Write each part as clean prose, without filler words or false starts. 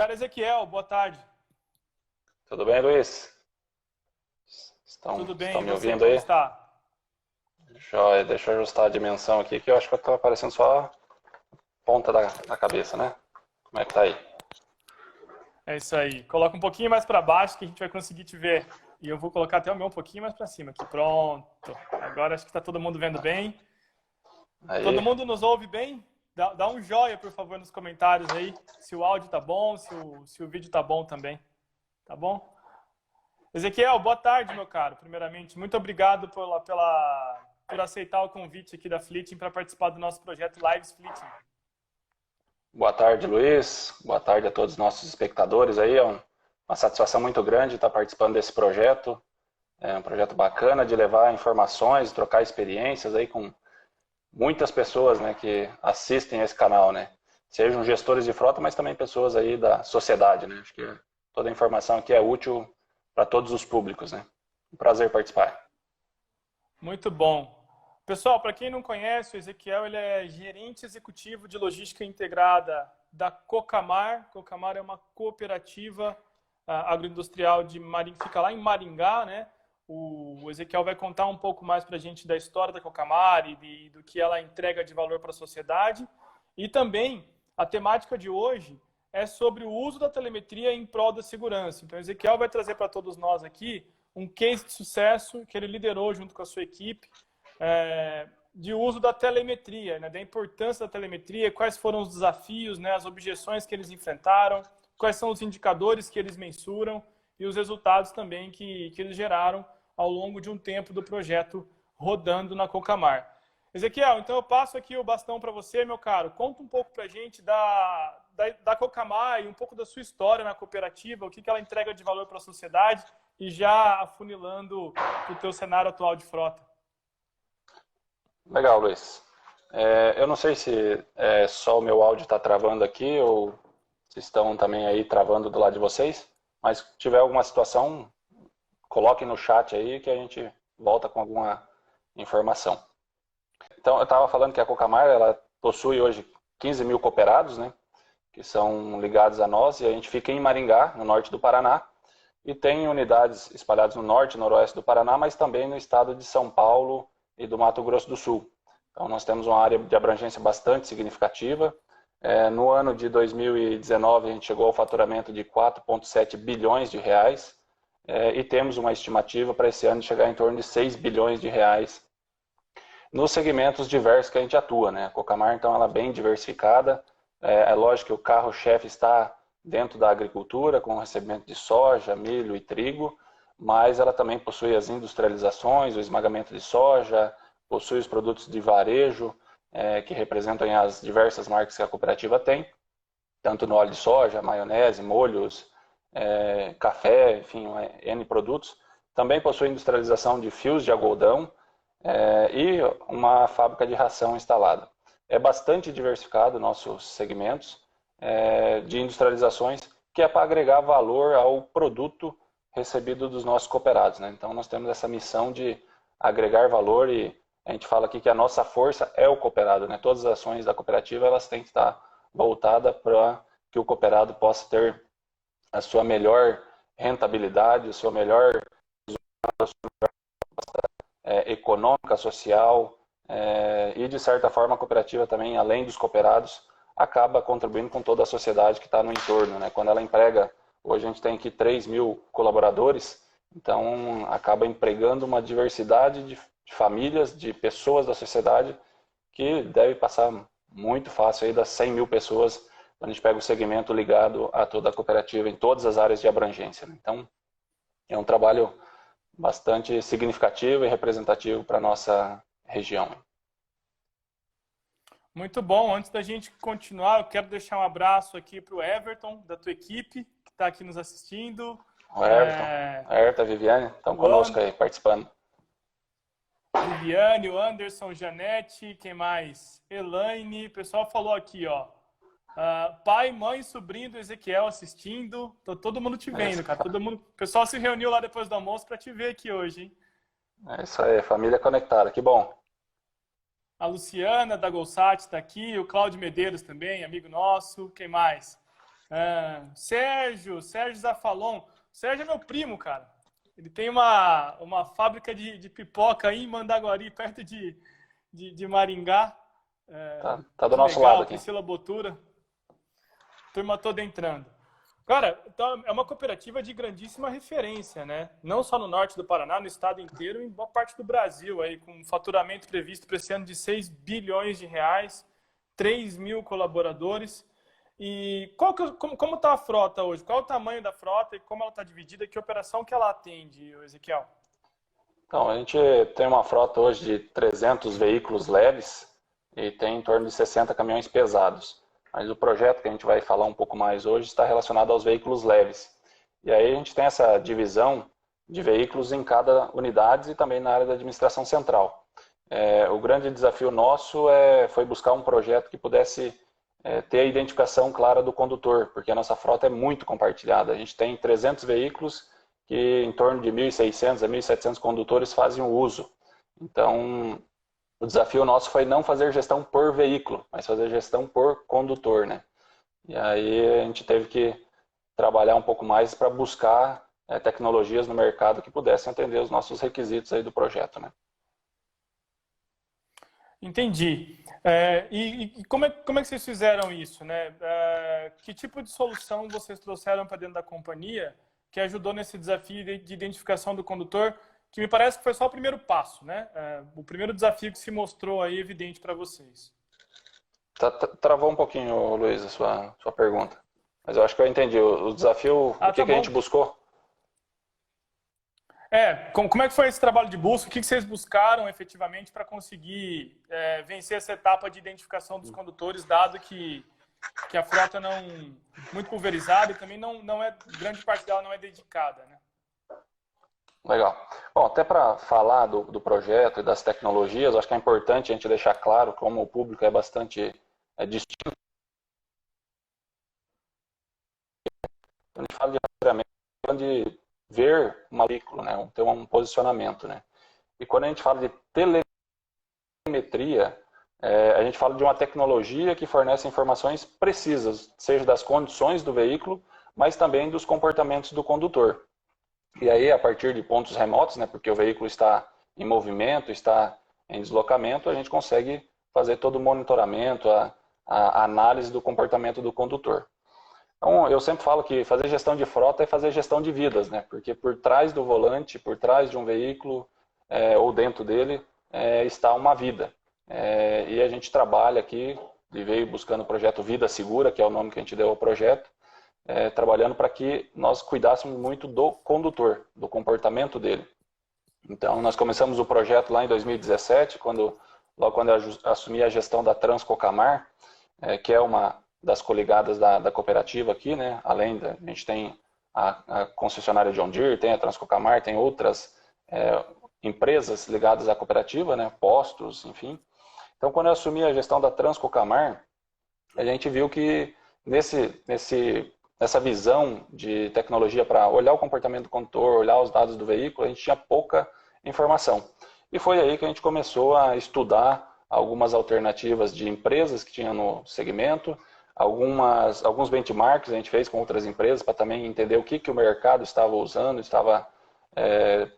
cara Ezequiel, boa tarde. Tudo bem, Luiz? Tudo bem, Estão e me você, ouvindo como aí? está? Joia, deixa eu ajustar a dimensão aqui, que eu acho que tá aparecendo só a ponta da cabeça, né? Como é que tá aí? É isso aí. Coloca um pouquinho mais para baixo que a gente vai conseguir te ver. E eu vou colocar até o meu um pouquinho mais para cima aqui. Pronto. Agora acho que está todo mundo vendo bem. Todo Aí, mundo nos ouve bem? Dá um joia, por favor, nos comentários aí. Se o áudio tá bom, se o vídeo tá bom também. Tá bom? Ezequiel, boa tarde, meu caro. Primeiramente, muito obrigado por aceitar o convite aqui da Fleeting para participar do nosso projeto Lives Fleeting. boa tarde, Luiz. Boa tarde a todos os nossos espectadores aí. Uma satisfação muito grande estar participando desse projeto. É um projeto bacana de levar informações, trocar experiências aí com muitas pessoas, né, que assistem esse canal, né? Sejam gestores de frota, mas também pessoas aí da sociedade, né? Acho que toda a informação aqui é útil para todos os públicos, né? Um prazer participar. Muito bom. Pessoal, para quem não conhece, o Ezequiel ele é gerente executivo de logística integrada da Cocamar. Cocamar é uma cooperativa agroindustrial de Maringá, fica lá em Maringá, né? O Ezequiel vai contar um pouco mais para a gente da história da Cocamar e do que ela entrega de valor para a sociedade. E também a temática de hoje é sobre o uso da telemetria em prol da segurança. Então, o Ezequiel vai trazer para todos nós aqui um case de sucesso que ele liderou junto com a sua equipe de uso da telemetria, né, da importância da telemetria, quais foram os desafios, né, as objeções que eles enfrentaram, quais são os indicadores que eles mensuram e os resultados também que eles geraram ao longo de um tempo do projeto rodando na Cocamar. Ezequiel, então eu passo aqui o bastão para você, meu caro. Conta um pouco para a gente da Cocamar e um pouco da sua história na cooperativa, o que ela entrega de valor para a sociedade e já afunilando para o teu cenário atual de frota. Legal, Luiz. Eu não sei se só o meu áudio está travando aqui ou se estão também aí travando do lado de vocês, mas se tiver alguma situação, coloquem no chat aí que a gente volta com alguma informação. Então, eu estava falando que a Cocamar, ela possui hoje 15 mil cooperados, né, que são ligados a nós, e a gente fica em Maringá, no norte do Paraná, e tem unidades espalhadas no norte e noroeste do Paraná, mas também no estado de São Paulo e do Mato Grosso do Sul. Então, nós temos uma área de abrangência bastante significativa. No ano de 2019, a gente chegou ao faturamento de 4,7 bilhões de reais, e temos uma estimativa para esse ano de chegar em torno de 6 bilhões de reais nos segmentos diversos que a gente atua, né? A Cocamar, então, ela é bem diversificada. É lógico que o carro-chefe está dentro da agricultura, com o recebimento de soja, milho e trigo, mas ela também possui as industrializações, o esmagamento de soja, possui os produtos de varejo, que representam as diversas marcas que a cooperativa tem, tanto no óleo de soja, maionese, molhos, café, enfim, N produtos. Também possui industrialização de fios de algodão, e uma fábrica de ração instalada. É bastante diversificado nossos segmentos de industrializações, que é para agregar valor ao produto recebido dos nossos cooperados, né? Então nós temos essa missão de agregar valor e a gente fala aqui que a nossa força é o cooperado, né? Todas as ações da cooperativa elas têm que estar voltadas para que o cooperado possa ter a sua melhor rentabilidade, a sua melhor econômica, social, e de certa forma a cooperativa também, além dos cooperados, acaba contribuindo com toda a sociedade que está no entorno, né? Quando ela emprega, hoje a gente tem aqui 3 mil colaboradores, então acaba empregando uma diversidade de famílias, de pessoas da sociedade, que deve passar muito fácil aí das 100 mil pessoas, quando a gente pega o segmento ligado a toda a cooperativa, em todas as áreas de abrangência, né? Então, é um trabalho bastante significativo e representativo para a nossa região. Muito bom. Antes da gente continuar, eu quero deixar um abraço aqui para o Everton, da tua equipe, que está aqui nos assistindo. O Everton, a Herta, a Viviane, estão conosco aí, participando. Viviane, o Anderson, Janete, quem mais? Elaine, o pessoal falou aqui, ó. Pai, mãe, sobrinho do Ezequiel assistindo. Tô todo mundo te vendo, cara. Todo mundo... O pessoal se reuniu lá depois do almoço para te ver aqui hoje, hein? É isso aí, família conectada, que bom. A Luciana da Golsat está aqui, o Cláudio Medeiros também, amigo nosso. Quem mais? Sérgio Zafalon. O Sérgio é meu primo, cara. Ele tem uma fábrica de pipoca aí em Mandaguari, perto de Maringá. Tá do Que nosso lado legal, aqui. Priscila Botura. Turma toda entrando. Cara, então é uma cooperativa de grandíssima referência, né? Não só no norte do Paraná, no estado inteiro, em boa parte do Brasil, aí, com um faturamento previsto para esse ano de 6 bilhões de reais, 3 mil colaboradores. E como está a frota hoje? Qual é o tamanho da frota e como ela está dividida? Que operação que ela atende, Ezequiel? Então, a gente tem uma frota hoje de 300 veículos leves e tem em torno de 60 caminhões pesados. Mas o projeto que a gente vai falar um pouco mais hoje está relacionado aos veículos leves. E aí a gente tem essa divisão de veículos em cada unidade e também na área da administração central. O grande desafio nosso foi buscar um projeto que pudesse ter a identificação clara do condutor, porque a nossa frota é muito compartilhada. A gente tem 300 veículos que em torno de 1.600 a 1.700 condutores fazem o uso. Então, o desafio nosso foi não fazer gestão por veículo, mas fazer gestão por condutor, né? E aí a gente teve que trabalhar um pouco mais para buscar tecnologias no mercado que pudessem atender os nossos requisitos aí do projeto, né? Entendi. E como é que vocês fizeram isso, né? Que tipo de solução vocês trouxeram para dentro da companhia que ajudou nesse desafio de identificação do condutor, que me parece que foi só o primeiro passo, né? O primeiro desafio que se mostrou aí evidente para vocês. Travou um pouquinho, Luiz, a sua pergunta. Mas eu acho que eu entendi. O desafio, o que Tá a gente bom. buscou? Como é que foi esse trabalho de busca? O que vocês buscaram efetivamente para conseguir vencer essa etapa de identificação dos condutores, dado que a frota não muito pulverizada e também não é grande parte dela não é dedicada, né? Legal. Bom, até para falar do projeto e das tecnologias, acho que é importante a gente deixar claro como o público é bastante distinto. Quando a gente fala de rastreamento, de ver uma veículo, né? Ter um posicionamento, né? E quando a gente fala de telemetria, a gente fala de uma tecnologia que fornece informações precisas, seja das condições do veículo, mas também dos comportamentos do condutor. E aí, a partir de pontos remotos, né, porque o veículo está em movimento, está em deslocamento, a gente consegue fazer todo o monitoramento, a análise do comportamento do condutor. Então, eu sempre falo que fazer gestão de frota é fazer gestão de vidas, né? Porque por trás do volante, por trás de um veículo ou dentro dele, está uma vida. E a gente trabalha aqui, e veio buscando o projeto Vida Segura, que é o nome que a gente deu ao projeto, trabalhando para que nós cuidássemos muito do condutor, do comportamento dele. Então, nós começamos o projeto lá em 2017, logo quando eu assumi a gestão da Transcocamar, que é uma das coligadas da cooperativa aqui, né? Além a gente tem a concessionária John Deere, tem a Transcocamar, tem outras empresas ligadas à cooperativa, né? Postos, enfim. Então, quando eu assumi a gestão da Transcocamar, a gente viu que nessa visão de tecnologia para olhar o comportamento do condutor, olhar os dados do veículo, a gente tinha pouca informação. E foi aí que a gente começou a estudar algumas alternativas de empresas que tinham no segmento, alguns benchmarks a gente fez com outras empresas para também entender o que o mercado estava usando, estava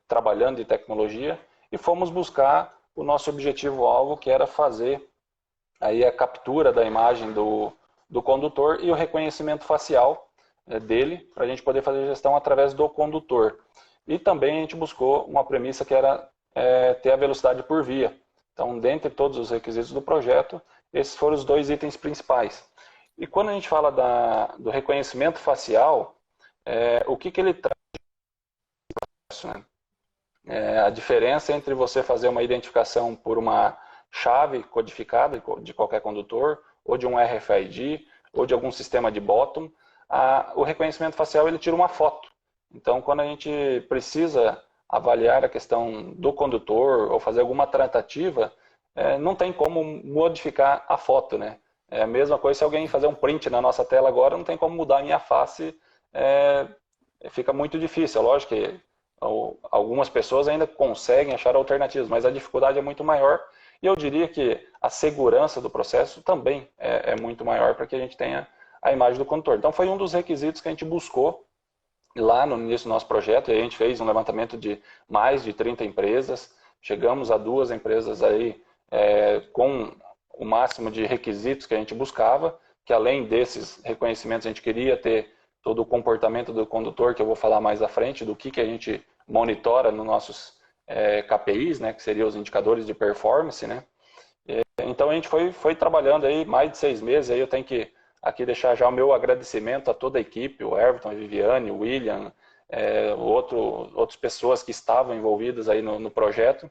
trabalhando de tecnologia, e fomos buscar o nosso objetivo-alvo, que era fazer aí a captura da imagem do condutor e o reconhecimento facial dele, para a gente poder fazer gestão através do condutor. E também a gente buscou uma premissa que era ter a velocidade por via. Então, dentre todos os requisitos do projeto, esses foram os dois itens principais. E quando a gente fala do reconhecimento facial, o que ele traz? Né? A diferença entre você fazer uma identificação por uma chave codificada de qualquer condutor, ou de um RFID, ou de algum sistema de bottom, o reconhecimento facial ele tira uma foto. Então, quando a gente precisa avaliar a questão do condutor ou fazer alguma tratativa, não tem como modificar a foto, né? É a mesma coisa se alguém fazer um print na nossa tela agora, não tem como mudar a minha face, fica muito difícil. É lógico que algumas pessoas ainda conseguem achar alternativas, mas a dificuldade é muito maior. E eu diria que a segurança do processo também é muito maior para que a gente tenha a imagem do condutor. Então foi um dos requisitos que a gente buscou lá no início do nosso projeto, e a gente fez um levantamento de mais de 30 empresas, chegamos a 2 empresas aí com o máximo de requisitos que a gente buscava, que além desses reconhecimentos a gente queria ter todo o comportamento do condutor, que eu vou falar mais à frente, do que a gente monitora nos nossos KPIs, né, que seriam os indicadores de performance, né. Então a gente foi trabalhando aí mais de 6 meses, aí eu tenho que aqui deixar já o meu agradecimento a toda a equipe, o Everton, a Viviane, o William, outras pessoas que estavam envolvidas aí no projeto,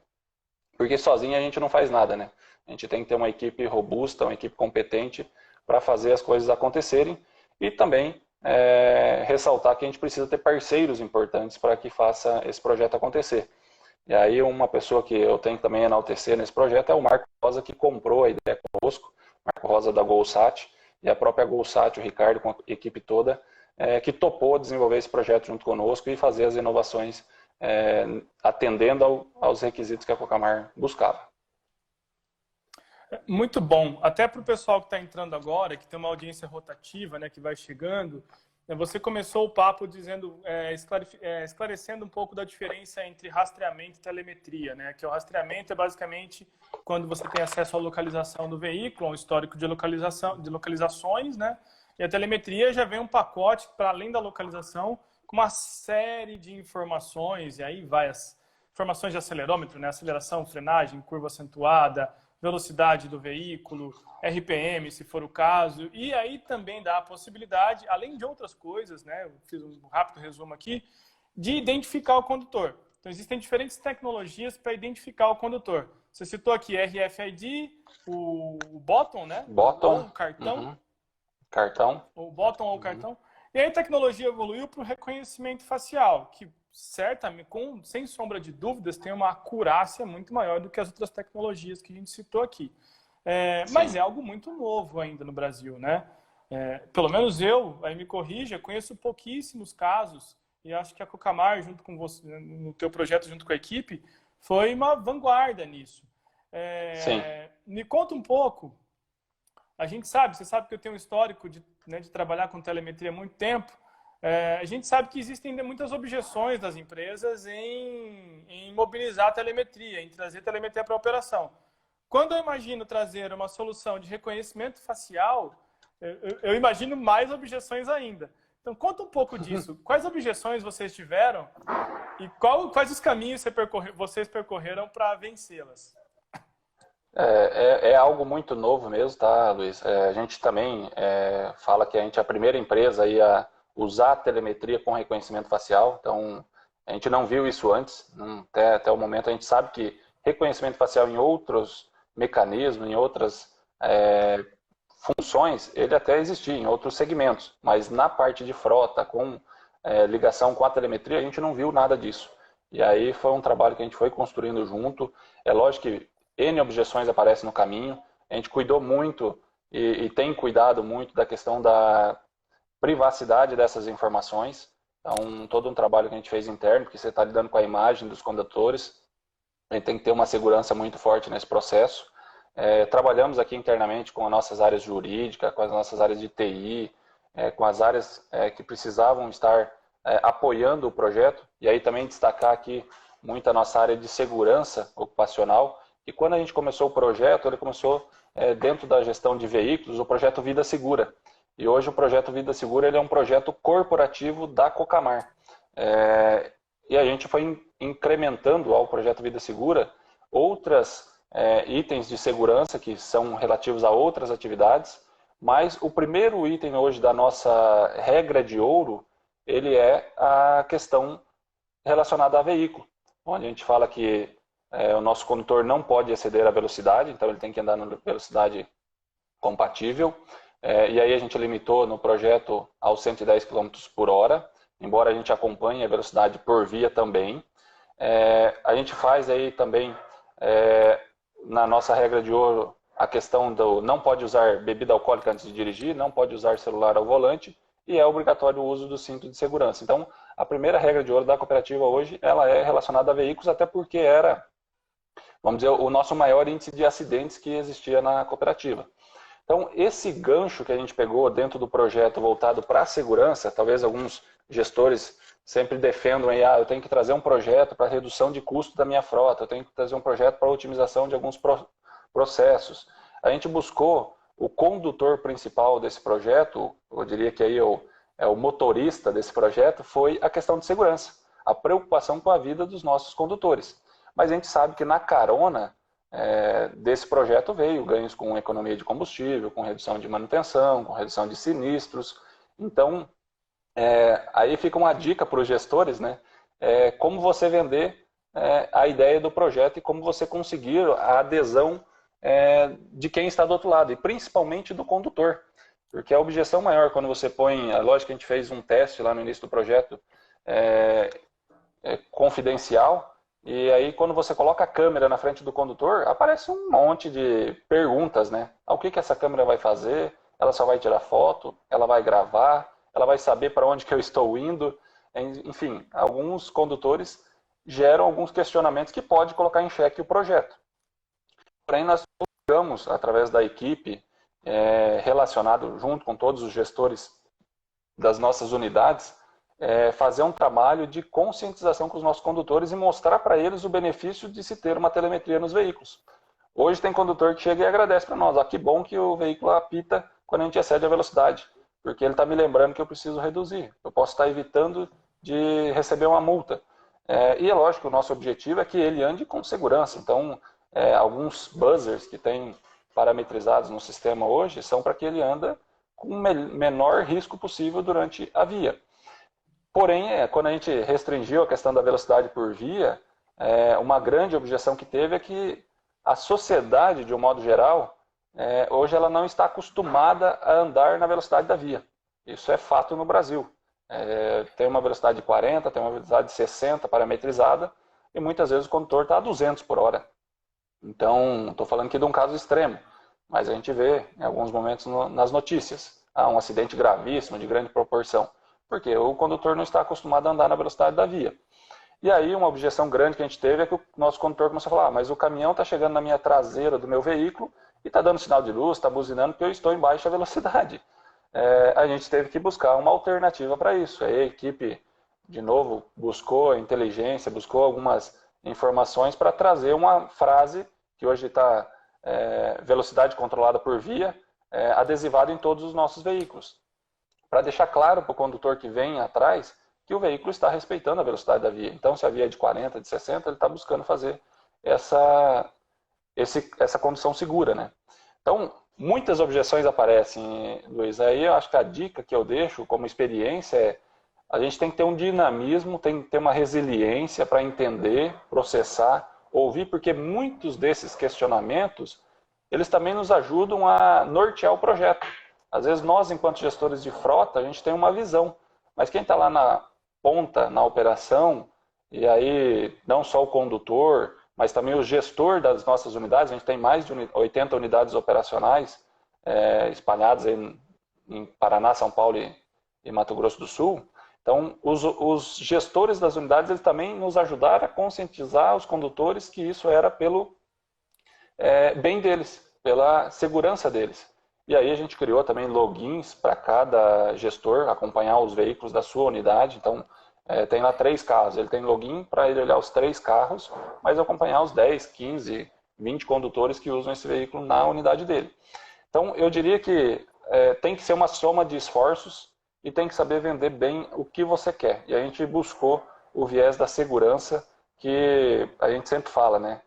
porque sozinho a gente não faz nada, né? A gente tem que ter uma equipe robusta, uma equipe competente para fazer as coisas acontecerem e também ressaltar que a gente precisa ter parceiros importantes para que faça esse projeto acontecer. E aí uma pessoa que eu tenho que também enaltecer nesse projeto é o Marco Rosa, que comprou a ideia conosco, Marco Rosa da GolSat, e a própria GolSat, o Ricardo com a equipe toda, que topou desenvolver esse projeto junto conosco e fazer as inovações atendendo aos requisitos que a Cocamar buscava. Muito bom. Até para o pessoal que está entrando agora, que tem uma audiência rotativa, né, que vai chegando, você começou o papo dizendo, esclarecendo um pouco da diferença entre rastreamento e telemetria, né? Que o rastreamento é basicamente quando você tem acesso à localização do veículo, ao histórico de localizações, né? E a telemetria já vem um pacote para além da localização, com uma série de informações, e aí vai as informações de acelerômetro, né? Aceleração, frenagem, curva acentuada, velocidade do veículo, RPM, se for o caso, e aí também dá a possibilidade, além de outras coisas, né, eu fiz um rápido resumo aqui, de identificar o condutor. Então, existem diferentes tecnologias para identificar o condutor. Você citou aqui RFID, o bottom, né? Bottom. Ou o cartão. Uhum. Cartão. O bottom ou o cartão. E aí a tecnologia evoluiu para o reconhecimento facial, que certamente, sem sombra de dúvidas, tem uma acurácia muito maior do que as outras tecnologias que a gente citou aqui. Mas é algo muito novo ainda no Brasil, né? Pelo menos eu, aí me corrija, conheço pouquíssimos casos, e acho que a Cocamar, junto com você, no teu projeto, junto com a equipe, foi uma vanguarda nisso. Me conta um pouco, você sabe que eu tenho um histórico de trabalhar com telemetria há muito tempo. A gente sabe que existem muitas objeções das empresas em mobilizar a telemetria, em trazer telemetria para a operação. Quando eu imagino trazer uma solução de reconhecimento facial, eu imagino mais objeções ainda. Então, conta um pouco disso. Quais objeções vocês tiveram e quais os caminhos vocês percorreram para vencê-las? É algo muito novo mesmo, tá, Luiz? A gente também fala que a gente é a primeira empresa aí a usar a telemetria com reconhecimento facial. Então, a gente não viu isso antes. Até o momento, a gente sabe que reconhecimento facial em outros mecanismos, em outras funções, ele até existia em outros segmentos. Mas na parte de frota, com ligação com a telemetria, a gente não viu nada disso. E aí foi um trabalho que a gente foi construindo junto. É lógico que N objeções aparecem no caminho. A gente cuidou muito e tem cuidado muito da questão da privacidade dessas informações. Então, todo um trabalho que a gente fez interno, porque você está lidando com a imagem dos condutores, a gente tem que ter uma segurança muito forte nesse processo. Trabalhamos aqui internamente com as nossas áreas jurídicas, com as nossas áreas de TI, com as áreas que precisavam estar apoiando o projeto. E aí também destacar aqui muito a nossa área de segurança ocupacional. E quando a gente começou o projeto, ele começou dentro da gestão de veículos, o projeto Vida Segura. E hoje o projeto Vida Segura ele é um projeto corporativo da Cocamar. E a gente foi incrementando ao projeto Vida Segura outras itens de segurança que são relativos a outras atividades, mas o primeiro item hoje da nossa regra de ouro, ele é a questão relacionada a veículo, onde a gente fala que o nosso condutor não pode exceder a velocidade, então ele tem que andar na velocidade compatível. E aí a gente limitou no projeto aos 110 km por hora, embora a gente acompanhe a velocidade por via também. A gente faz aí também, na nossa regra de ouro, a questão do não pode usar bebida alcoólica antes de dirigir, não pode usar celular ao volante e é obrigatório o uso do cinto de segurança. Então, a primeira regra de ouro da cooperativa hoje, ela é relacionada a veículos, até porque era, vamos dizer, o nosso maior índice de acidentes que existia na cooperativa. Então, esse gancho que a gente pegou dentro do projeto voltado para a segurança, talvez alguns gestores sempre defendam aí, eu tenho que trazer um projeto para redução de custo da minha frota, eu tenho que trazer um projeto para otimização de alguns processos. A gente buscou o condutor principal desse projeto, eu diria que aí é o motorista desse projeto, foi a questão de segurança, a preocupação com a vida dos nossos condutores. Mas a gente sabe que na carona desse projeto veio ganhos com economia de combustível, com redução de manutenção, com redução de sinistros. Então, aí fica uma dica para os gestores, né? Como você vender a ideia do projeto e como você conseguir a adesão de quem está do outro lado, e principalmente do condutor. Porque a objeção maior, quando você põe, lógico que a gente fez um teste lá no início do projeto, confidencial, e aí quando você coloca a câmera na frente do condutor, aparece um monte de perguntas, né? O que essa câmera vai fazer? Ela só vai tirar foto? Ela vai gravar? Ela vai saber para onde que eu estou indo? Enfim, alguns condutores geram alguns questionamentos que pode colocar em xeque o projeto. Porém, nós buscamos, através da equipe, relacionado junto com todos os gestores das nossas unidades, fazer um trabalho de conscientização com os nossos condutores e mostrar para eles o benefício de se ter uma telemetria nos veículos. Hoje tem condutor que chega e agradece para nós. Que bom que o veículo apita quando a gente excede a velocidade, porque ele está me lembrando que eu preciso reduzir. Eu posso estar evitando de receber uma multa. E é lógico, o nosso objetivo é que ele ande com segurança. Então, alguns buzzers que tem parametrizados no sistema hoje são para que ele anda com o menor risco possível durante a via. Porém, quando a gente restringiu a questão da velocidade por via, uma grande objeção que teve é que a sociedade, de um modo geral, hoje ela não está acostumada a andar na velocidade da via. Isso é fato no Brasil. Tem uma velocidade de 40, tem uma velocidade de 60 parametrizada, e muitas vezes o condutor está a 200 por hora. Então, estou falando aqui de um caso extremo, mas a gente vê em alguns momentos nas notícias, um acidente gravíssimo, de grande proporção. Porque o condutor não está acostumado a andar na velocidade da via. E aí uma objeção grande que a gente teve é que o nosso condutor começou a falar, mas o caminhão está chegando na minha traseira do meu veículo e está dando sinal de luz, está buzinando porque eu estou em baixa velocidade. A gente teve que buscar uma alternativa para isso. Aí a equipe, de novo, buscou inteligência, buscou algumas informações para trazer uma frase que hoje está velocidade controlada por via, adesivada em todos os nossos veículos, para deixar claro para o condutor que vem atrás que o veículo está respeitando a velocidade da via. Então, se a via é de 40, de 60, ele está buscando fazer essa condução segura, né? Então, muitas objeções aparecem, Luiz. Aí eu acho que a dica que eu deixo como experiência é a gente tem que ter um dinamismo, tem que ter uma resiliência para entender, processar, ouvir, porque muitos desses questionamentos, eles também nos ajudam a nortear o projeto. Às vezes nós, enquanto gestores de frota, a gente tem uma visão, mas quem está lá na ponta, na operação, e aí não só o condutor, mas também o gestor das nossas unidades, a gente tem mais de 80 unidades operacionais espalhadas aí em Paraná, São Paulo e Mato Grosso do Sul. Então, os gestores das unidades, eles também nos ajudaram a conscientizar os condutores que isso era pelo bem deles, pela segurança deles. E aí a gente criou também logins para cada gestor acompanhar os veículos da sua unidade. Então, tem lá 3 carros. Ele tem login para ele olhar os 3 carros, mas acompanhar os 10, 15, 20 condutores que usam esse veículo na unidade dele. Então, eu diria que tem que ser uma soma de esforços e tem que saber vender bem o que você quer. E a gente buscou o viés da segurança, que a gente sempre fala, né?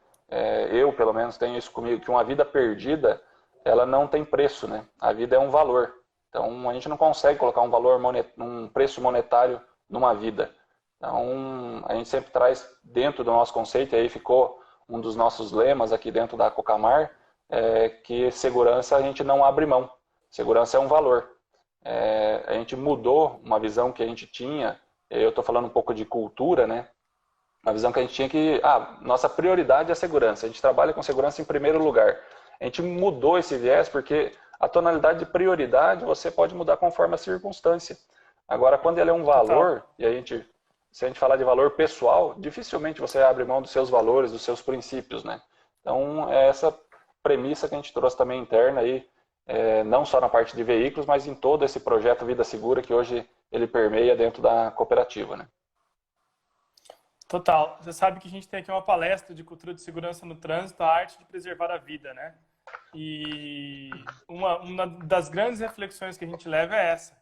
Eu, pelo menos, tenho isso comigo, que uma vida perdida, ela não tem preço, né? A vida é um valor. Então, a gente não consegue colocar um preço monetário numa vida. Então, a gente sempre traz dentro do nosso conceito, e aí ficou um dos nossos lemas aqui dentro da Cocamar, que segurança a gente não abre mão. Segurança é um valor. A gente mudou uma visão que a gente tinha, eu estou falando um pouco de cultura, né? Uma visão que a gente tinha que, nossa prioridade é a segurança. A gente trabalha com segurança em primeiro lugar. A gente mudou esse viés porque a tonalidade de prioridade você pode mudar conforme a circunstância. Agora, quando ele é um valor, e se a gente falar de valor pessoal, dificilmente você abre mão dos seus valores, dos seus princípios, né? Então, é essa premissa que a gente trouxe também interna aí, não só na parte de veículos, mas em todo esse projeto Vida Segura que hoje ele permeia dentro da cooperativa, né? Total. Você sabe que a gente tem aqui uma palestra de cultura de segurança no trânsito, a arte de preservar a vida, né? E uma das grandes reflexões que a gente leva é essa,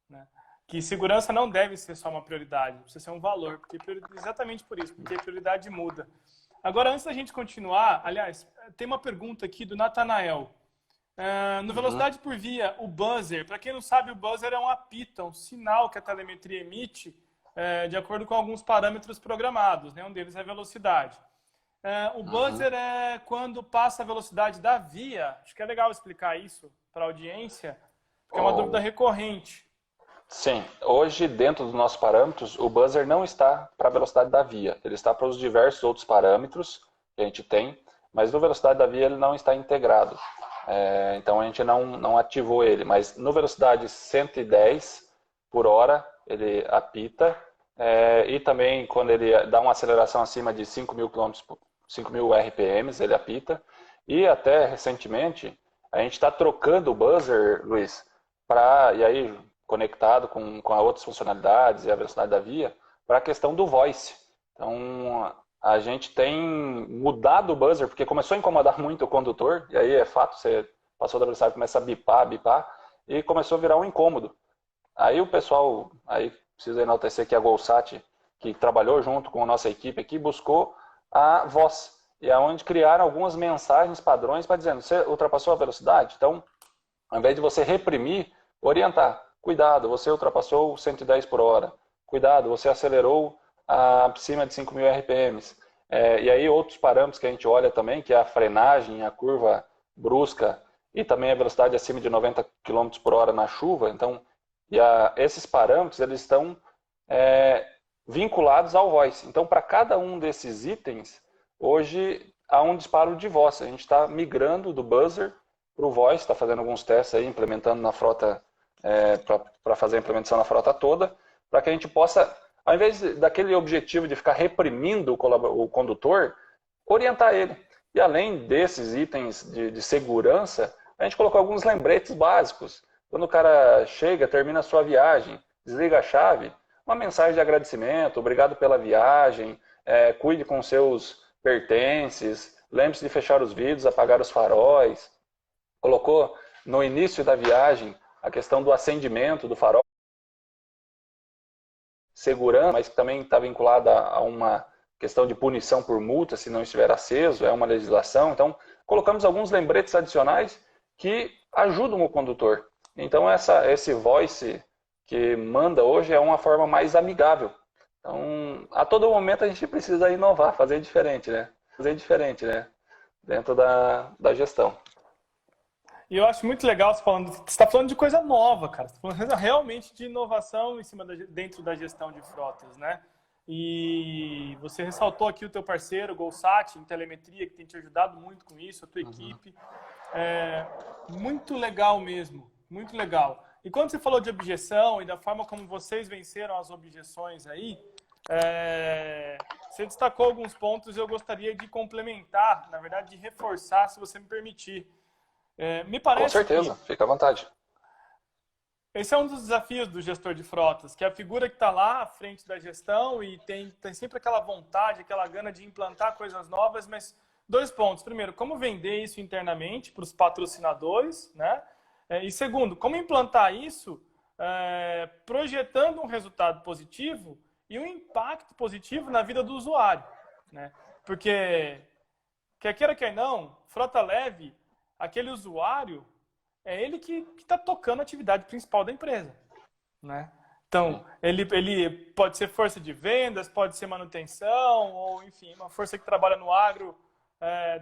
né? Que segurança não deve ser só uma prioridade, precisa ser um valor, porque exatamente por isso, porque a prioridade muda. Agora, antes da gente continuar, aliás, tem uma pergunta aqui do Natanael. No Velocidade por Via, o buzzer, para quem não sabe, o buzzer é um apito, um sinal que a telemetria emite de acordo com alguns parâmetros programados, né? Um deles é a velocidade. O buzzer é quando passa a velocidade da via. Acho que é legal explicar isso para a audiência, porque é uma dúvida recorrente. Sim, hoje dentro dos nossos parâmetros, o buzzer não está para a velocidade da via, ele está para os diversos outros parâmetros que a gente tem, mas no velocidade da via ele não está integrado. Então a gente não ativou ele, mas no velocidade 110 por hora ele apita, e também quando ele dá uma aceleração acima de 5.000 RPMs ele apita, e até recentemente a gente está trocando o buzzer, Luiz, e aí conectado com as outras funcionalidades e a velocidade da via, para a questão do voice. Então, a gente tem mudado o buzzer, porque começou a incomodar muito o condutor, e aí é fato, você passou da velocidade, começa a bipar, e começou a virar um incômodo. Aí o pessoal, aí precisa enaltecer que a Golsat, que trabalhou junto com a nossa equipe aqui, buscou a voz, e é onde criaram algumas mensagens padrões para dizendo, você ultrapassou a velocidade? Então, ao invés de você reprimir, orientar. Cuidado, você ultrapassou 110 por hora. Cuidado, você acelerou acima de 5.000 RPMs. E aí outros parâmetros que a gente olha também, que é a frenagem, a curva brusca e também a velocidade acima de 90 km por hora na chuva. Então, esses parâmetros eles estão vinculados ao voice. Então, para cada um desses itens, hoje há um disparo de voz. A gente está migrando do buzzer para o voice, está fazendo alguns testes aí, implementando na frota, para fazer a implementação na frota toda, para que a gente possa, ao invés daquele objetivo de ficar reprimindo o condutor, orientar ele. E além desses itens de segurança, a gente colocou alguns lembretes básicos. Quando o cara chega, termina a sua viagem, desliga a chave, uma mensagem de agradecimento, obrigado pela viagem, cuide com seus pertences, lembre-se de fechar os vidros, apagar os faróis. Colocou no início da viagem a questão do acendimento do farol, segurança, mas que também está vinculada a uma questão de punição por multa se não estiver aceso, é uma legislação. Então, colocamos alguns lembretes adicionais que ajudam o condutor. Então, esse voice que manda hoje é uma forma mais amigável. Então, a todo momento a gente precisa inovar, fazer diferente, né? Dentro da gestão. E eu acho muito legal você está falando de coisa nova, cara. Você está falando realmente de inovação dentro da gestão de frotas, né? E você ressaltou aqui o teu parceiro, o Golsat, em telemetria, que tem te ajudado muito com isso, a tua equipe. Muito legal mesmo, muito legal. E quando você falou de objeção e da forma como vocês venceram as objeções aí, você destacou alguns pontos e eu gostaria de complementar, na verdade, de reforçar, se você me permitir. Me parece com certeza, fica à vontade. Esse é um dos desafios do gestor de frotas, que é a figura que está lá à frente da gestão e tem sempre aquela vontade, aquela gana de implantar coisas novas, mas 2 pontos. Primeiro, como vender isso internamente para os patrocinadores, né? E segundo, como implantar isso projetando um resultado positivo e um impacto positivo na vida do usuário, né? Porque, quer queira, quer não, frota leve, aquele usuário, é ele que está tocando a atividade principal da empresa, né? Então, ele pode ser força de vendas, pode ser manutenção, ou enfim, uma força que trabalha no agro,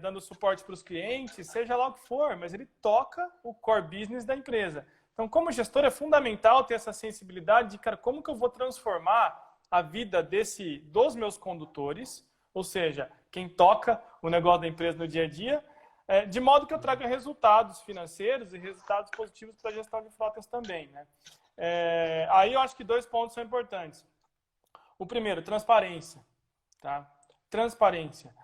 dando suporte para os clientes, seja lá o que for, mas ele toca o core business da empresa. Então, como gestor, é fundamental ter essa sensibilidade de, cara, como que eu vou transformar a vida dos meus condutores, ou seja, quem toca o negócio da empresa no dia a dia, de modo que eu traga resultados financeiros e resultados positivos para a gestão de frotas também, né? Aí eu acho que 2 pontos são importantes. O primeiro, transparência. Tá? Transparência.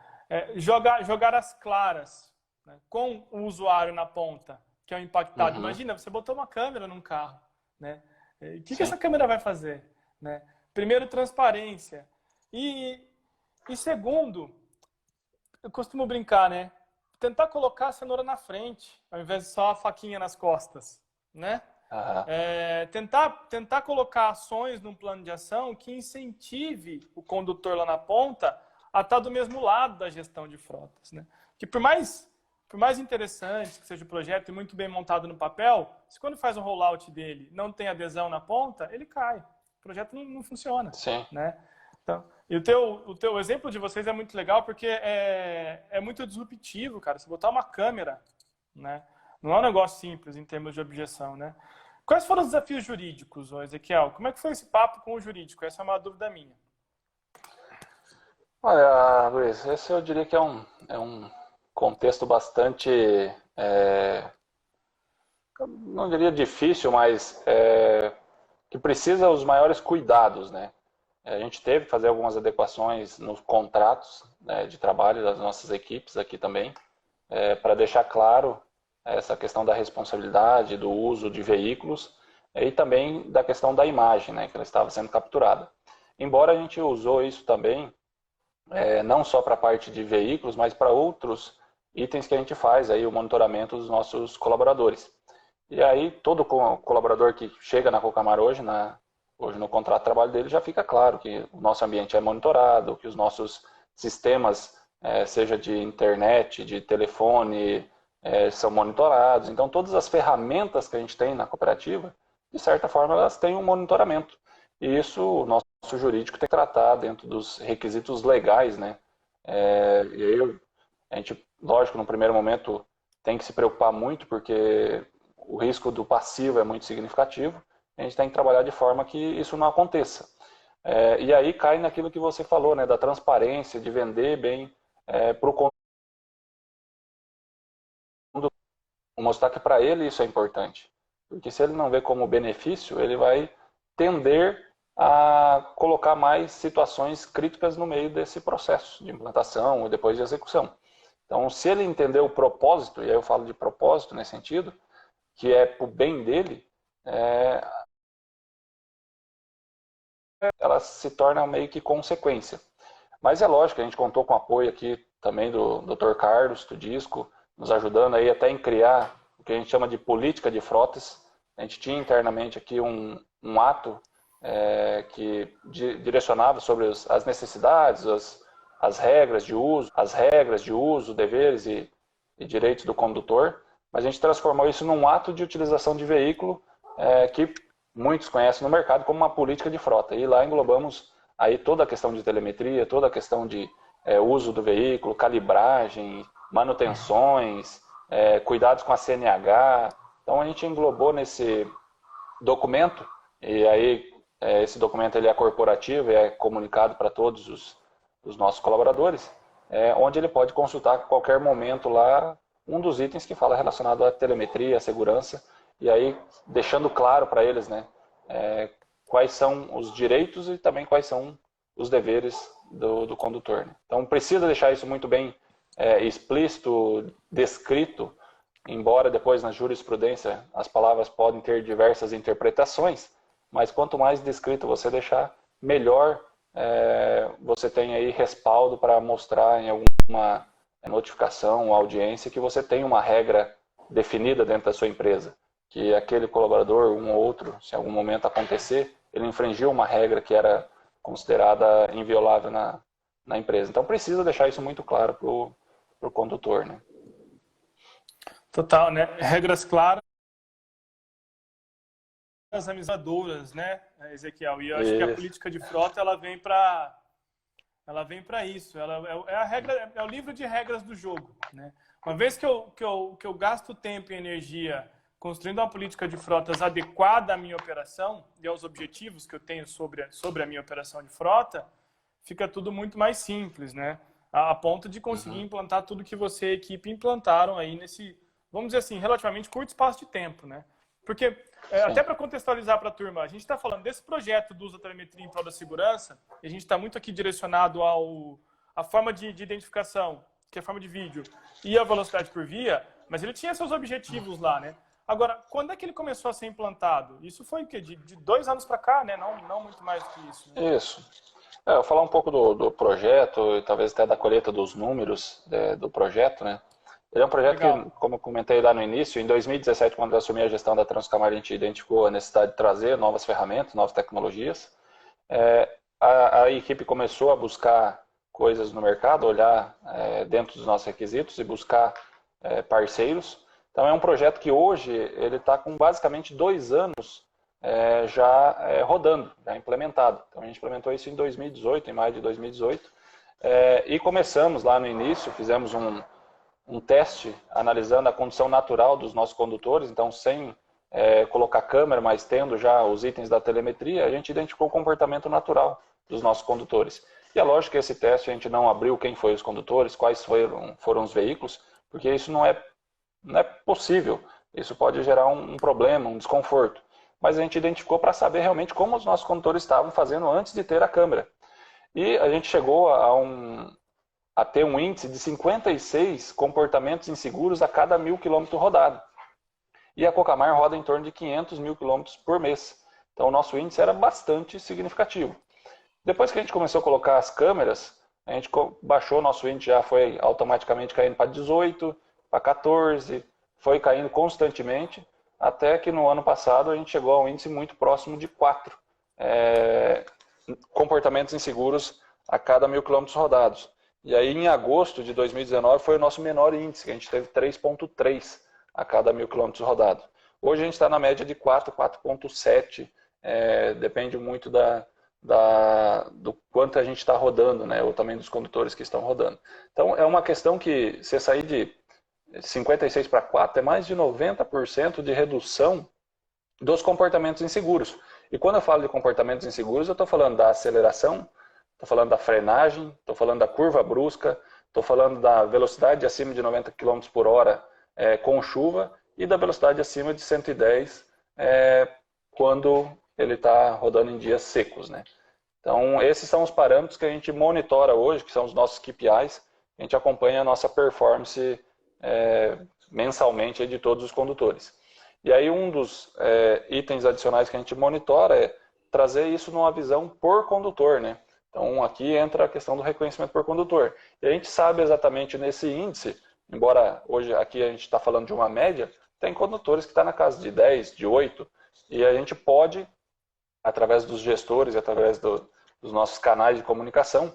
Jogar as claras, né, com o usuário na ponta. que é o impactado. Uhum. Imagina, você botou uma câmera num carro, né? O que essa câmera vai fazer? Né? Primeiro, transparência. E segundo, eu costumo brincar, né? Tentar colocar a cenoura na frente, ao invés de só a faquinha nas costas, né? Aham. Tentar colocar ações num plano de ação que incentive o condutor lá na ponta a estar do mesmo lado da gestão de frotas, né? Que por mais interessante que seja o projeto e muito bem montado no papel, se quando faz o rollout dele não tem adesão na ponta, ele cai. O projeto não funciona, Sim. né? Então, e o teu exemplo de vocês é muito legal porque é muito disruptivo, cara. Se botar uma câmera, né? Não é um negócio simples em termos de objeção, né? Quais foram os desafios jurídicos, Ezequiel? Como é que foi esse papo com o jurídico? Essa é uma dúvida minha. Olha, Luiz, esse eu diria que é um contexto bastante, não diria difícil, mas que precisa os maiores cuidados, né? A gente teve que fazer algumas adequações nos contratos, né, de trabalho das nossas equipes aqui também, para deixar claro essa questão da responsabilidade, do uso de veículos e também da questão da imagem, né, que ela estava sendo capturada. Embora a gente usou isso também, não só para a parte de veículos, mas para outros itens que a gente faz, aí, o monitoramento dos nossos colaboradores. E aí todo colaborador que chega na Cocamar hoje no contrato de trabalho dele já fica claro que o nosso ambiente é monitorado, que os nossos sistemas, seja de internet, de telefone, são monitorados. Então, todas as ferramentas que a gente tem na cooperativa, de certa forma, elas têm um monitoramento. E isso o nosso jurídico tem que tratar dentro dos requisitos legais, né? E aí a gente, lógico, no primeiro momento tem que se preocupar muito, porque o risco do passivo é muito significativo. A gente tem que trabalhar de forma que isso não aconteça. E aí cai naquilo que você falou, né, da transparência, de vender bem para o conteúdo, mostrar que para ele isso é importante. Porque se ele não vê como benefício, ele vai tender a colocar mais situações críticas no meio desse processo de implantação e depois de execução. Então, se ele entender o propósito, e aí eu falo de propósito nesse sentido, que é para o bem dele, ela se torna meio que consequência. Mas é lógico, a gente contou com o apoio aqui também do Dr. Carlos, do Disco, nos ajudando aí até em criar o que a gente chama de política de frotas. A gente tinha internamente aqui um ato que direcionava sobre as necessidades, as regras de uso, deveres e direitos do condutor, mas a gente transformou isso num ato de utilização de veículo que muitos conhecem no mercado como uma política de frota. E lá englobamos aí toda a questão de telemetria, toda a questão de uso do veículo, calibragem, manutenções, cuidados com a CNH. Então a gente englobou nesse documento, e aí esse documento ele é corporativo e é comunicado para todos os nossos colaboradores, onde ele pode consultar a qualquer momento lá um dos itens que fala relacionado à telemetria, à segurança, e aí deixando claro para eles, né, quais são os direitos e também quais são os deveres do condutor. Né? Então precisa deixar isso muito bem explícito, descrito, embora depois na jurisprudência as palavras podem ter diversas interpretações, mas quanto mais descrito você deixar, melhor você tem aí respaldo para mostrar em alguma notificação, audiência, que você tem uma regra definida dentro da sua empresa, que aquele colaborador, um ou outro, se em algum momento acontecer, ele infringiu uma regra que era considerada inviolável na empresa. Então precisa deixar isso muito claro para o condutor, né? Total, né? Regras claras, amizadouras, né, Ezequiel? E eu acho que a política de frota ela vem para isso. Ela é a regra, é o livro de regras do jogo, né? Uma vez que eu gasto tempo e energia construindo uma política de frotas adequada à minha operação e aos objetivos que eu tenho sobre a minha operação de frota, fica tudo muito mais simples, né? A ponto de conseguir implantar tudo que você e a equipe implantaram aí nesse, vamos dizer assim, relativamente curto espaço de tempo, né? Porque, até para contextualizar para a turma, a gente está falando desse projeto do uso da telemetria em prol da segurança, e a gente está muito aqui direcionado à forma de identificação, que é a forma de vídeo, e a velocidade por via, Mas ele tinha seus objetivos lá, né? Agora, quando é que ele começou a ser implantado? Isso foi o quê? De 2 anos para cá, né? Não muito mais do que isso. Né? Isso. Eu vou falar um pouco do projeto e talvez até da colheita dos números do projeto, né? Ele é um projeto que, Legal. como eu comentei lá no início, em 2017, quando eu assumi a gestão da Transcamar, a gente identificou a necessidade de trazer novas ferramentas, novas tecnologias. A equipe começou a buscar coisas no mercado, olhar dentro dos nossos requisitos e buscar parceiros. Então é um projeto que hoje ele está com basicamente 2 anos já rodando, já implementado. Então a gente implementou isso em 2018, em maio de 2018, e começamos lá no início, fizemos um teste analisando a condição natural dos nossos condutores, então sem colocar câmera, mas tendo já os itens da telemetria, a gente identificou o comportamento natural dos nossos condutores. E é lógico que esse teste a gente não abriu quem foi os condutores, quais foram os veículos, porque isso não é possível. Isso pode gerar um problema, um desconforto. Mas a gente identificou para saber realmente como os nossos condutores estavam fazendo antes de ter a câmera. E a gente chegou a ter um índice de 56 comportamentos inseguros a cada 1.000 km rodado. E a Cocamar roda em torno de 500 mil quilômetros por mês. Então o nosso índice era bastante significativo. Depois que a gente começou a colocar as câmeras, a gente baixou o nosso índice, já foi automaticamente caindo para 18, para 14, foi caindo constantemente, até que no ano passado a gente chegou a um índice muito próximo de 4 comportamentos inseguros a cada 1.000 km rodados. E aí em agosto de 2019 foi o nosso menor índice, que a gente teve 3,3 a cada 1.000 km rodados. Hoje a gente está na média de 4, 4,7, depende muito do quanto a gente está rodando, né, ou também dos condutores que estão rodando. Então é uma questão que você sair de 56 para 4 é mais de 90% de redução dos comportamentos inseguros. E quando eu falo de comportamentos inseguros, eu estou falando da aceleração, estou falando da frenagem, estou falando da curva brusca, estou falando da velocidade acima de 90 km por hora com chuva e da velocidade acima de 110 quando ele está rodando em dias secos, né? Então, esses são os parâmetros que a gente monitora hoje, que são os nossos KPIs. A gente acompanha a nossa performance mensalmente de todos os condutores. E aí um dos itens adicionais que a gente monitora é trazer isso numa visão por condutor, né? Então aqui entra a questão do reconhecimento por condutor. E a gente sabe exatamente nesse índice, embora hoje aqui a gente está falando de uma média, tem condutores que estão na casa de 10, de 8, e a gente pode, através dos gestores, através dos nossos canais de comunicação,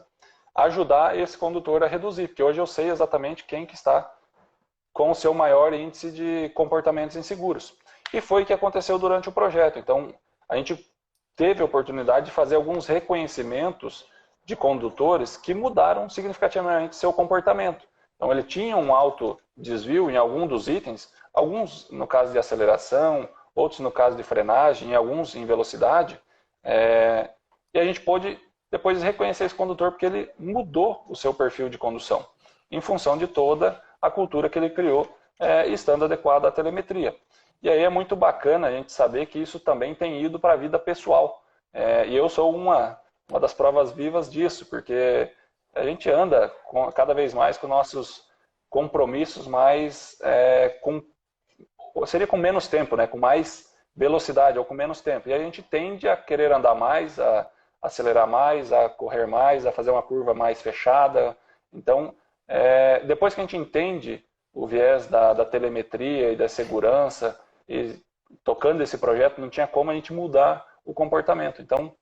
ajudar esse condutor a reduzir, porque hoje eu sei exatamente quem que está com o seu maior índice de comportamentos inseguros. E foi o que aconteceu durante o projeto. Então, a gente teve a oportunidade de fazer alguns reconhecimentos de condutores que mudaram significativamente seu comportamento. Então, ele tinha um alto desvio em algum dos itens, alguns no caso de aceleração, outros no caso de frenagem, alguns em velocidade. E a gente pôde depois reconhecer esse condutor porque ele mudou o seu perfil de condução, em função de toda a cultura que ele criou, estando adequado à telemetria. E aí é muito bacana a gente saber que isso também tem ido para a vida pessoal. E eu sou uma das provas vivas disso, porque a gente anda cada vez mais com nossos compromissos mais seria com menos tempo, né? Com mais velocidade ou com menos tempo. E a gente tende a querer andar mais, a acelerar mais, a correr mais, a fazer uma curva mais fechada. Então, depois que a gente entende o viés da telemetria e da segurança, e tocando esse projeto, não tinha como a gente mudar o comportamento. Então,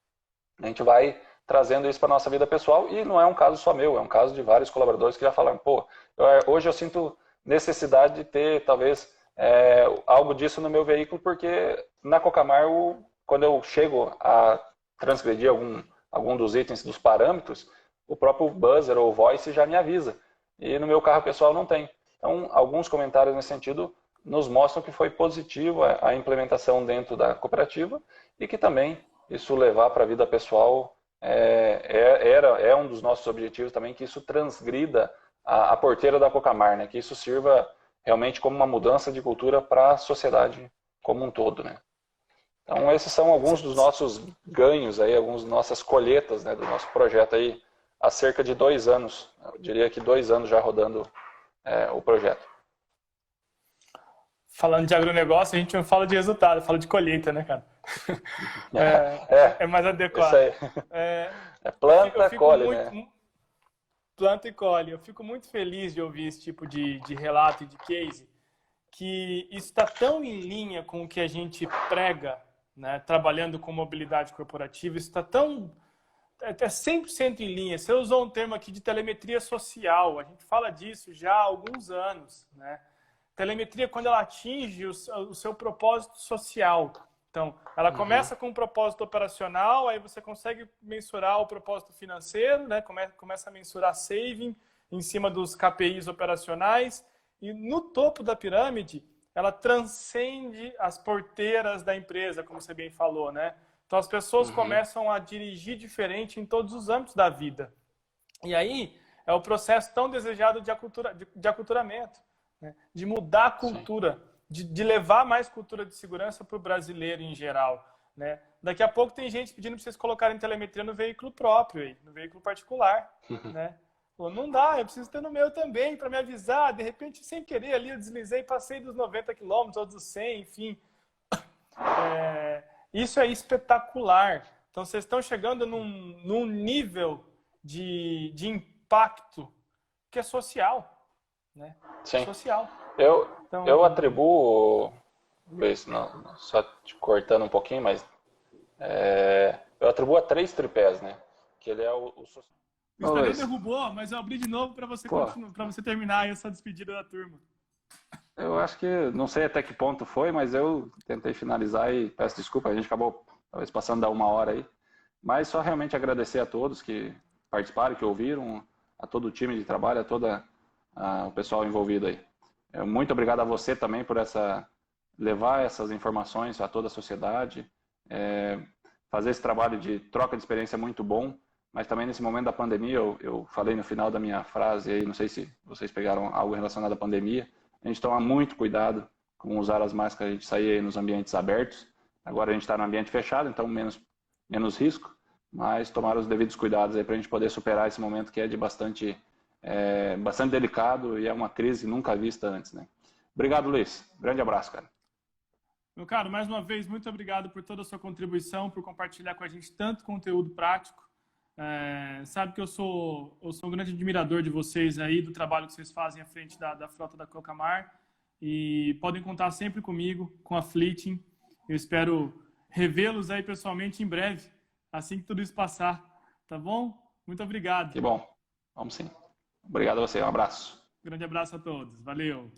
a gente vai trazendo isso para a nossa vida pessoal, e não é um caso só meu, é um caso de vários colaboradores que já falaram, pô, hoje eu sinto necessidade de ter, talvez, algo disso no meu veículo, porque na Cocamar, quando eu chego a transgredir algum dos itens, dos parâmetros, o próprio buzzer ou voice já me avisa. E no meu carro pessoal não tem. Então, alguns comentários nesse sentido nos mostram que foi positivo a implementação dentro da cooperativa e que também isso levar para a vida pessoal é um dos nossos objetivos também, que isso transgrida a porteira da Cocamar, né? Que isso sirva realmente como uma mudança de cultura para a sociedade como um todo, né? Então, esses são alguns dos nossos ganhos, aí, algumas das nossas colheitas, né, do nosso projeto aí, há cerca de 2 anos. Eu diria que 2 anos já rodando o projeto. falando de agronegócio, a gente não fala de resultado, fala de colheita, né, cara? É mais adequado. Isso aí. É planta, colhe, né? Planta e colhe. Eu fico muito feliz de ouvir esse tipo de relato e de case, que isso está tão em linha com o que a gente prega, né, trabalhando com mobilidade corporativa, isso está tão... É 100% em linha. Você usou um termo aqui de telemetria social. A gente fala disso já há alguns anos, né? Telemetria quando ela atinge o seu propósito social. Então, ela começa com um propósito operacional, aí você consegue mensurar o propósito financeiro, né? Começa a mensurar saving em cima dos KPIs operacionais, e no topo da pirâmide, ela transcende as porteiras da empresa, como você bem falou, né? Então, as pessoas começam a dirigir diferente em todos os âmbitos da vida. E aí, é o processo tão desejado de aculturamento, né? De mudar a cultura, de levar mais cultura de segurança para o brasileiro em geral, né? Daqui a pouco tem gente pedindo para vocês colocarem telemetria no veículo próprio, no veículo particular, né? Pô, não dá, eu preciso ter no meu também para me avisar. De repente, sem querer ali, eu deslizei, passei dos 90 quilômetros ou dos 100, enfim. Isso é espetacular. Então, vocês estão chegando num nível de impacto que é social, né? Sim. Social. Eu atribuo, Luiz, só te cortando um pouquinho, mas eu atribuo a 3 tripés, né? Que ele é o Instagram derrubou, mas eu abri de novo para você terminar essa despedida da turma. Eu acho que, não sei até que ponto foi, mas eu tentei finalizar e peço desculpa, a gente acabou talvez passando da 1 hora aí. Mas só realmente agradecer a todos que participaram, que ouviram, a todo o time de trabalho, a todo o pessoal envolvido aí. Muito obrigado a você também por levar essas informações a toda a sociedade, fazer esse trabalho de troca de experiência é muito bom, mas também nesse momento da pandemia, eu falei no final da minha frase aí, não sei se vocês pegaram algo relacionado à pandemia, a gente toma muito cuidado com usar as máscaras, a gente sair aí nos ambientes abertos. Agora a gente está no ambiente fechado, então menos risco, mas tomar os devidos cuidados aí para a gente poder superar esse momento que é de bastante delicado e é uma crise nunca vista antes, né? Obrigado, Luiz. Grande abraço, cara. Meu caro, mais uma vez, muito obrigado por toda a sua contribuição, por compartilhar com a gente tanto conteúdo prático. Sabe que eu sou um grande admirador de vocês aí, do trabalho que vocês fazem à frente da frota da Cocamar, e podem contar sempre comigo, com a Fleeting. Eu espero revê-los aí pessoalmente em breve, assim que tudo isso passar, tá bom? Muito obrigado. Que bom, vamos sim. Obrigado a você, um abraço. Grande abraço a todos, valeu.